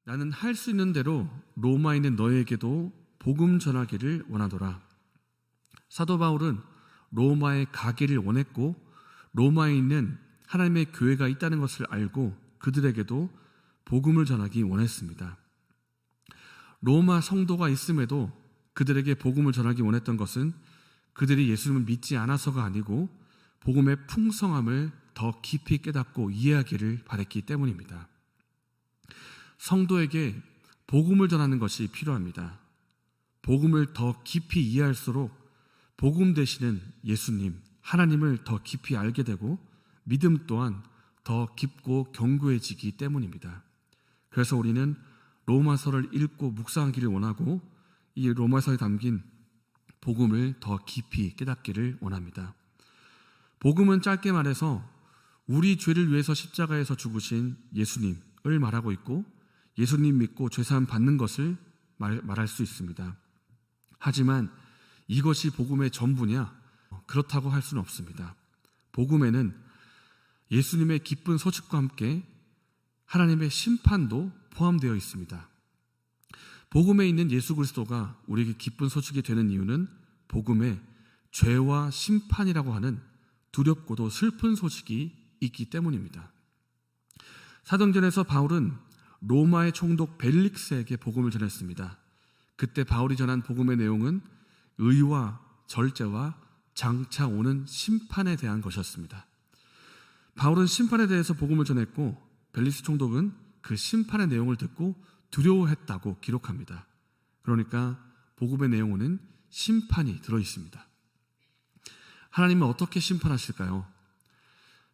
나는 할 수 있는 대로 로마에 있는 너에게도 복음 전하기를 원하노라. 사도 바울은 로마에 가기를 원했고 로마에 있는 하나님의 교회가 있다는 것을 알고 그들에게도 복음을 전하기 원했습니다. 로마 성도가 있음에도 그들에게 복음을 전하기 원했던 것은 그들이 예수님을 믿지 않아서가 아니고 복음의 풍성함을 더 깊이 깨닫고 이해하기를 바랬기 때문입니다. 성도에게 복음을 전하는 것이 필요합니다. 복음을 더 깊이 이해할수록 복음 되시는 예수님, 하나님을 더 깊이 알게 되고 믿음 또한 더 깊고 견고해지기 때문입니다. 그래서 우리는 로마서를 읽고 묵상하기를 원하고 이 로마서에 담긴 복음을 더 깊이 깨닫기를 원합니다. 복음은 짧게 말해서 우리 죄를 위해서 십자가에서 죽으신 예수님을 말하고 있고 예수님 믿고 죄사함 받는 것을 말할 수 있습니다. 하지만 이것이 복음의 전부냐? 그렇다고 할 수는 없습니다. 복음에는 예수님의 기쁜 소식과 함께 하나님의 심판도 포함되어 있습니다. 복음에 있는 예수 그리스도가 우리에게 기쁜 소식이 되는 이유는 복음에 죄와 심판이라고 하는 두렵고도 슬픈 소식이 있기 때문입니다. 사도행전에서 바울은 로마의 총독 벨릭스에게 복음을 전했습니다. 그때 바울이 전한 복음의 내용은 의와 절제와 장차 오는 심판에 대한 것이었습니다. 바울은 심판에 대해서 복음을 전했고 벨릭스 총독은 그 심판의 내용을 듣고 두려워했다고 기록합니다. 그러니까 복음의 내용에는 심판이 들어있습니다. 하나님은 어떻게 심판하실까요?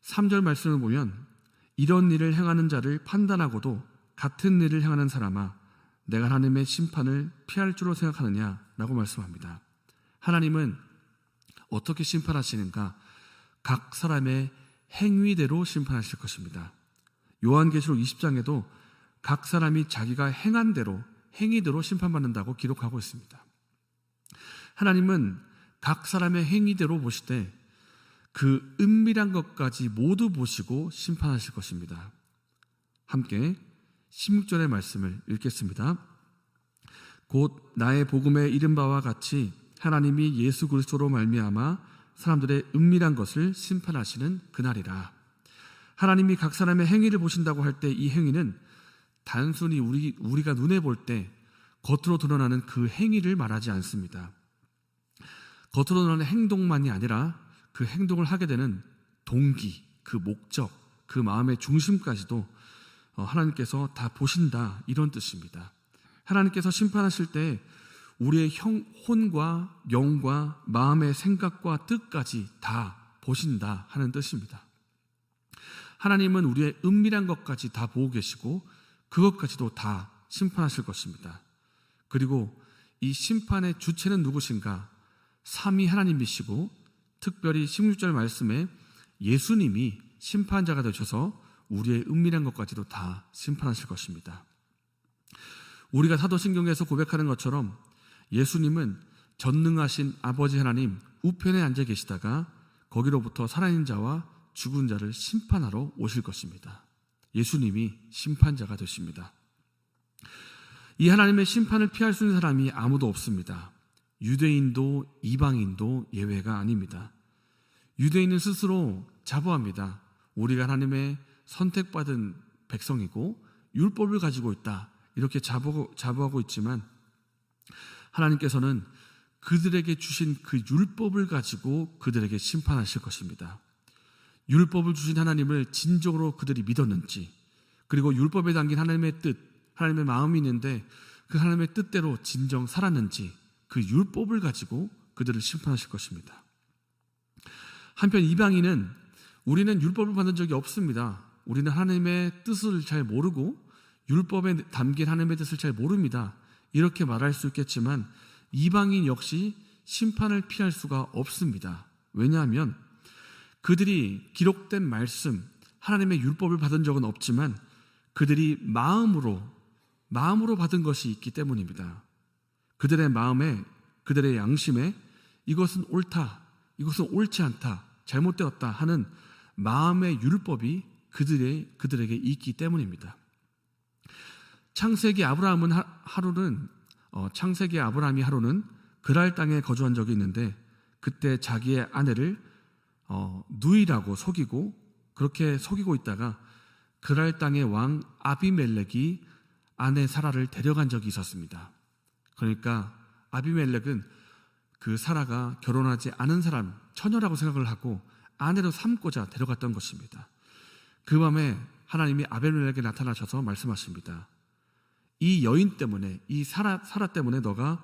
3절 말씀을 보면 이런 일을 행하는 자를 판단하고도 같은 일을 행하는 사람아 내가 하나님의 심판을 피할 줄로 생각하느냐 라고 말씀합니다. 하나님은 어떻게 심판하시는가? 각 사람의 행위대로 심판하실 것입니다. 요한계시록 20장에도 각 사람이 자기가 행한 대로 행위대로 심판받는다고 기록하고 있습니다. 하나님은 각 사람의 행위대로 보시되 그 은밀한 것까지 모두 보시고 심판하실 것입니다. 함께 16절의 말씀을 읽겠습니다. 곧 나의 복음에 이른 바와 같이 하나님이 예수 그리스도로 말미암아 사람들의 은밀한 것을 심판하시는 그날이라. 하나님이 각 사람의 행위를 보신다고 할 때 이 행위는 단순히 우리가 눈에 볼 때 겉으로 드러나는 그 행위를 말하지 않습니다. 겉으로 드러나는 행동만이 아니라 그 행동을 하게 되는 동기, 그 목적, 그 마음의 중심까지도 하나님께서 다 보신다 이런 뜻입니다. 하나님께서 심판하실 때 우리의 혼과 영과 마음의 생각과 뜻까지 다 보신다 하는 뜻입니다. 하나님은 우리의 은밀한 것까지 다 보고 계시고 그것까지도 다 심판하실 것입니다. 그리고 이 심판의 주체는 누구신가? 삼위 하나님이시고 특별히 16절 말씀에 예수님이 심판자가 되셔서 우리의 은밀한 것까지도 다 심판하실 것입니다. 우리가 사도신경에서 고백하는 것처럼 예수님은 전능하신 아버지 하나님 우편에 앉아 계시다가 거기로부터 살아있는 자와 죽은 자를 심판하러 오실 것입니다. 예수님이 심판자가 되십니다. 이 하나님의 심판을 피할 수 있는 사람이 아무도 없습니다. 유대인도 이방인도 예외가 아닙니다. 유대인은 스스로 자부합니다. 우리가 하나님의 선택받은 백성이고 율법을 가지고 있다 이렇게 자부하고 있지만 하나님께서는 그들에게 주신 그 율법을 가지고 그들에게 심판하실 것입니다. 율법을 주신 하나님을 진정으로 그들이 믿었는지, 그리고 율법에 담긴 하나님의 뜻, 하나님의 마음이 있는데 그 하나님의 뜻대로 진정 살았는지 그 율법을 가지고 그들을 심판하실 것입니다. 한편 이방인은 우리는 율법을 받은 적이 없습니다. 우리는 하나님의 뜻을 잘 모르고 율법에 담긴 하나님의 뜻을 잘 모릅니다. 이렇게 말할 수 있겠지만 이방인 역시 심판을 피할 수가 없습니다. 왜냐하면 그들이 기록된 말씀, 하나님의 율법을 받은 적은 없지만 그들이 마음으로 받은 것이 있기 때문입니다. 그들의 마음에, 그들의 양심에 이것은 옳다, 이것은 옳지 않다, 잘못되었다 하는 마음의 율법이 그들에게 있기 때문입니다. 창세기 아브라함이 하루는 그랄 땅에 거주한 적이 있는데 그때 자기의 아내를 누이라고 속이고 그렇게 속이고 있다가 그랄 땅의 왕 아비멜렉이 아내 사라를 데려간 적이 있었습니다. 그러니까 아비멜렉은 그 사라가 결혼하지 않은 사람, 처녀라고 생각을 하고 아내로 삼고자 데려갔던 것입니다. 그 밤에 하나님이 아비멜렉에게 나타나셔서 말씀하십니다. 이 여인 때문에, 이 사라 때문에 너가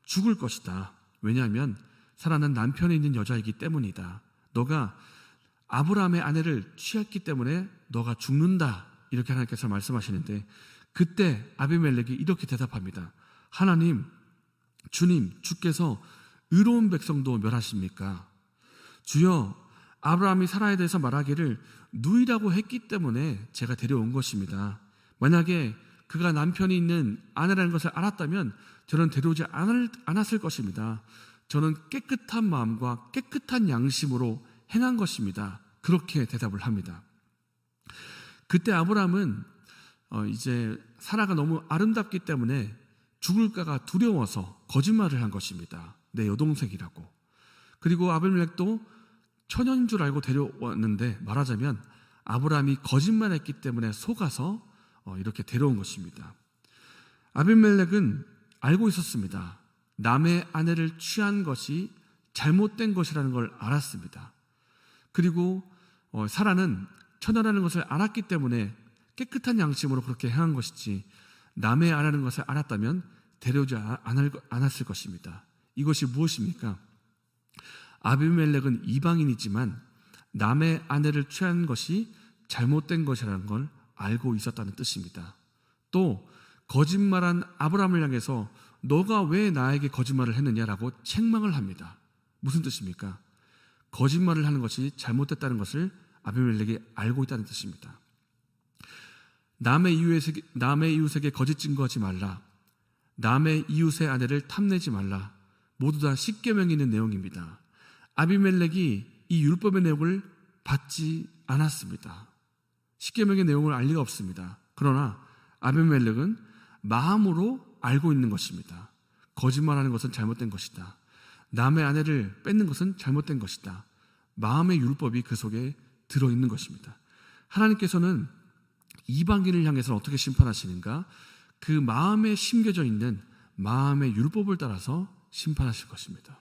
죽을 것이다. 왜냐하면 사라는 남편이 있는 여자이기 때문이다. 너가 아브라함의 아내를 취했기 때문에 너가 죽는다. 이렇게 하나님께서 말씀하시는데 그때 아비멜렉이 이렇게 대답합니다. 하나님, 주님, 주께서 의로운 백성도 멸하십니까? 주여, 아브라함이 사라에 대해서 말하기를 누이라고 했기 때문에 제가 데려온 것입니다. 만약에 그가 남편이 있는 아내라는 것을 알았다면 저는 데려오지 않았을 것입니다. 저는 깨끗한 마음과 깨끗한 양심으로 행한 것입니다. 그렇게 대답을 합니다. 그때 아브라함은 이제 사라가 너무 아름답기 때문에 죽을까가 두려워서 거짓말을 한 것입니다. 내 여동생이라고. 그리고 아비멜렉도 처녀인 줄 알고 데려왔는데 말하자면 아브라함이 거짓말했기 때문에 속아서 이렇게 데려온 것입니다. 아비멜렉은 알고 있었습니다. 남의 아내를 취한 것이 잘못된 것이라는 걸 알았습니다. 그리고 사라는 처녀라는 것을 알았기 때문에 깨끗한 양심으로 그렇게 행한 것이지 남의 아내라는 것을 알았다면 데려오지 않았을 것입니다. 이것이 무엇입니까? 아비멜렉은 이방인이지만 남의 아내를 취한 것이 잘못된 것이라는 걸 알고 있었다는 뜻입니다. 또 거짓말한 아브라함을 향해서 너가 왜 나에게 거짓말을 했느냐라고 책망을 합니다. 무슨 뜻입니까? 거짓말을 하는 것이 잘못됐다는 것을 아비멜렉이 알고 있다는 뜻입니다. 남의 이웃에게 거짓 증거하지 말라. 남의 이웃의 아내를 탐내지 말라. 모두 다 십계명에 있는 내용입니다. 아비멜렉이 이 율법의 내용을 받지 않았습니다. 십계명의 내용을 알 리가 없습니다. 그러나 아비멜렉은 마음으로 알고 있는 것입니다. 거짓말하는 것은 잘못된 것이다. 남의 아내를 뺏는 것은 잘못된 것이다. 마음의 율법이 그 속에 들어있는 것입니다. 하나님께서는 이방인을 향해서는 어떻게 심판하시는가? 그 마음에 심겨져 있는 마음의 율법을 따라서 심판하실 것입니다.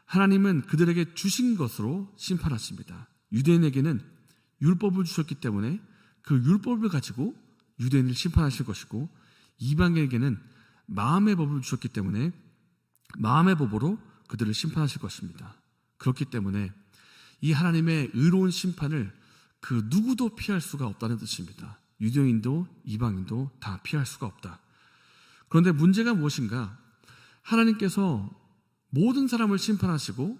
하나님은 그들에게 주신 것으로 심판하십니다. 유대인에게는 율법을 주셨기 때문에 그 율법을 가지고 유대인을 심판하실 것이고 이방인에게는 마음의 법을 주셨기 때문에 마음의 법으로 그들을 심판하실 것입니다. 그렇기 때문에 이 하나님의 의로운 심판을 그 누구도 피할 수가 없다는 뜻입니다. 유대인도 이방인도 다 피할 수가 없다. 그런데 문제가 무엇인가? 하나님께서 모든 사람을 심판하시고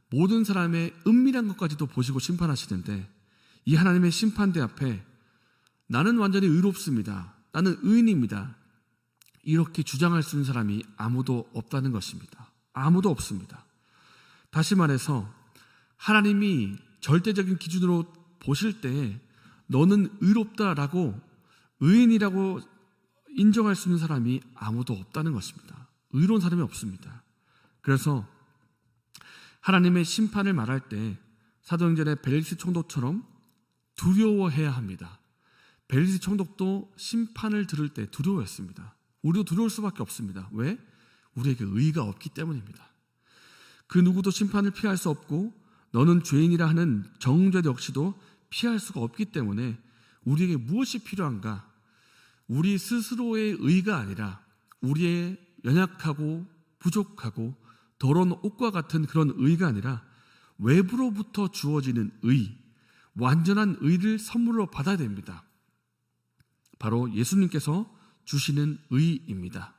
모든 사람의 은밀한 것까지도 보시고 심판하시는데 이 하나님의 심판대 앞에 나는 완전히 의롭습니다. 나는 의인입니다. 이렇게 주장할 수 있는 사람이 아무도 없다는 것입니다. 아무도 없습니다. 다시 말해서 하나님이 절대적인 기준으로 보실 때 너는 의롭다라고 의인이라고 인정할 수 있는 사람이 아무도 없다는 것입니다. 의로운 사람이 없습니다. 그래서 하나님의 심판을 말할 때 사도행전의 벨리스 총독처럼 두려워해야 합니다. 벨리스 총독도 심판을 들을 때 두려워했습니다. 우리도 두려울 수밖에 없습니다. 왜? 우리에게 의의가 없기 때문입니다. 그 누구도 심판을 피할 수 없고 너는 죄인이라 하는 정죄 역시도 피할 수가 없기 때문에 우리에게 무엇이 필요한가? 우리 스스로의 의가 아니라 우리의 연약하고 부족하고 더러운 옷과 같은 그런 의가 아니라 외부로부터 주어지는 의, 완전한 의를 선물로 받아야 됩니다. 바로 예수님께서 주시는 의입니다.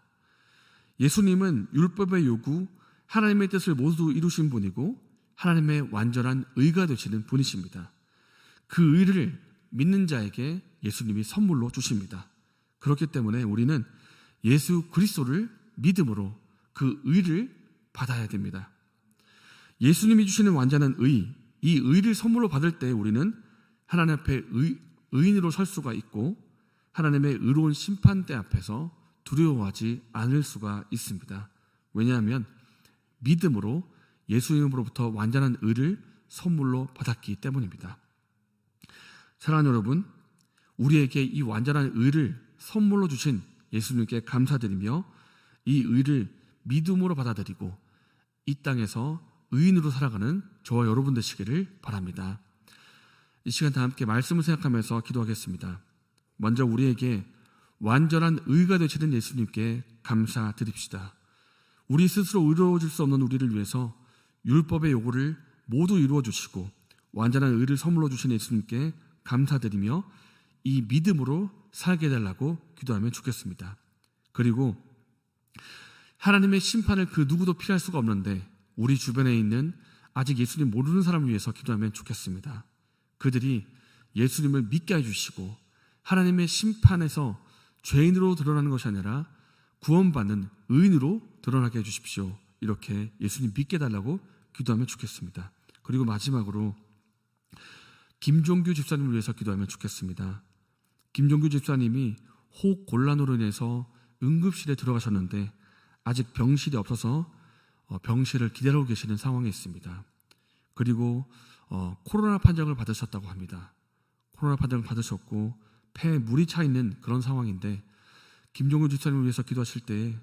예수님은 율법의 요구, 하나님의 뜻을 모두 이루신 분이고 하나님의 완전한 의가 되시는 분이십니다. 그 의를 믿는 자에게 예수님이 선물로 주십니다. 그렇기 때문에 우리는 예수 그리스도를 믿음으로 그 의를 받아야 됩니다. 예수님이 주시는 완전한 의, 이 의를 선물로 받을 때 우리는 하나님 앞에 의인으로 설 수가 있고 하나님의 의로운 심판대 앞에서 두려워하지 않을 수가 있습니다. 왜냐하면 믿음으로 예수님으로부터 완전한 의를 선물로 받았기 때문입니다. 사랑하는 여러분, 우리에게 이 완전한 의를 선물로 주신 예수님께 감사드리며 이 의를 믿음으로 받아들이고 이 땅에서 의인으로 살아가는 저와 여러분 되시기를 바랍니다. 이 시간 다 함께 말씀을 생각하면서 기도하겠습니다. 먼저 우리에게 완전한 의가 되시는 예수님께 감사드립시다. 우리 스스로 의로워질 수 없는 우리를 위해서 율법의 요구를 모두 이루어 주시고 완전한 의를 선물로 주신 예수님께 감사드리며 이 믿음으로 살게 해달라고 기도하면 좋겠습니다. 그리고 하나님의 심판을 그 누구도 피할 수가 없는데 우리 주변에 있는 아직 예수님 모르는 사람을 위해서 기도하면 좋겠습니다. 그들이 예수님을 믿게 해주시고 하나님의 심판에서 죄인으로 드러나는 것이 아니라 구원받는 의인으로 드러나게 해주십시오. 이렇게 예수님 믿게 해달라고 기도하면 좋겠습니다. 그리고 마지막으로 김종규 집사님을 위해서 기도하면 좋겠습니다. 김종규 집사님이 호흡곤란으로 인해서 응급실에 들어가셨는데 아직 병실이 없어서 병실을 기다리고 계시는 상황에 있습니다. 그리고 코로나 판정을 받으셨다고 합니다. 코로나 판정을 받으셨고 폐에 물이 차 있는 그런 상황인데 김종규 집사님을 위해서 기도하실 때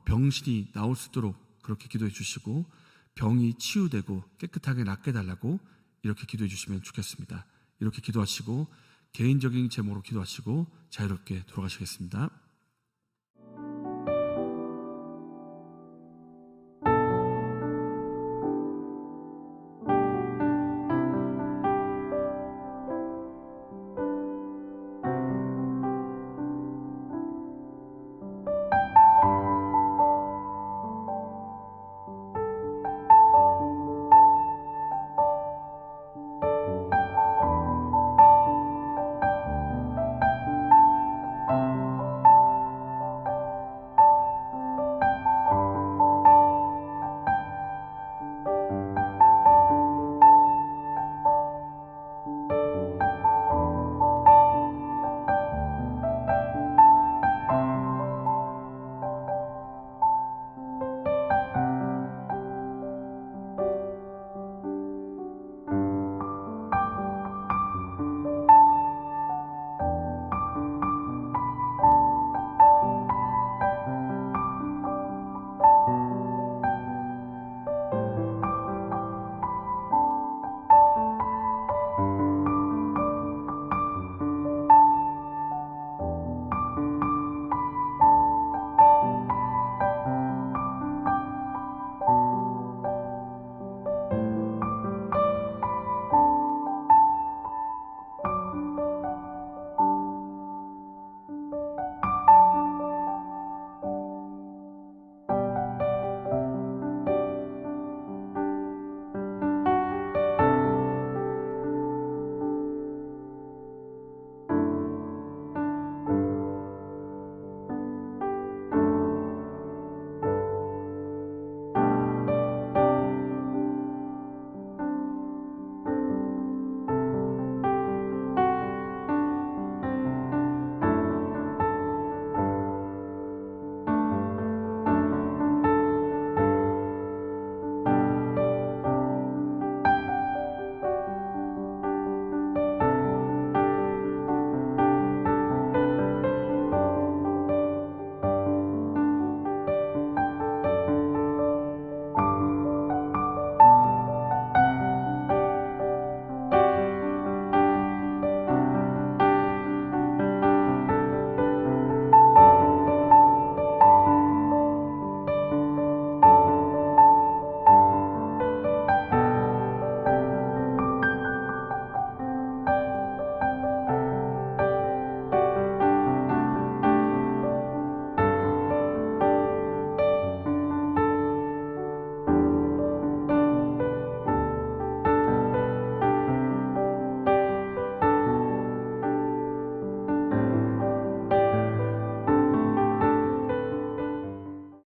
병실이 나올 수 있도록 그렇게 기도해 주시고 병이 치유되고 깨끗하게 낫게 해달라고 이렇게 기도해 주시면 좋겠습니다. 이렇게 기도하시고 개인적인 제목으로 기도하시고 자유롭게 돌아가시겠습니다.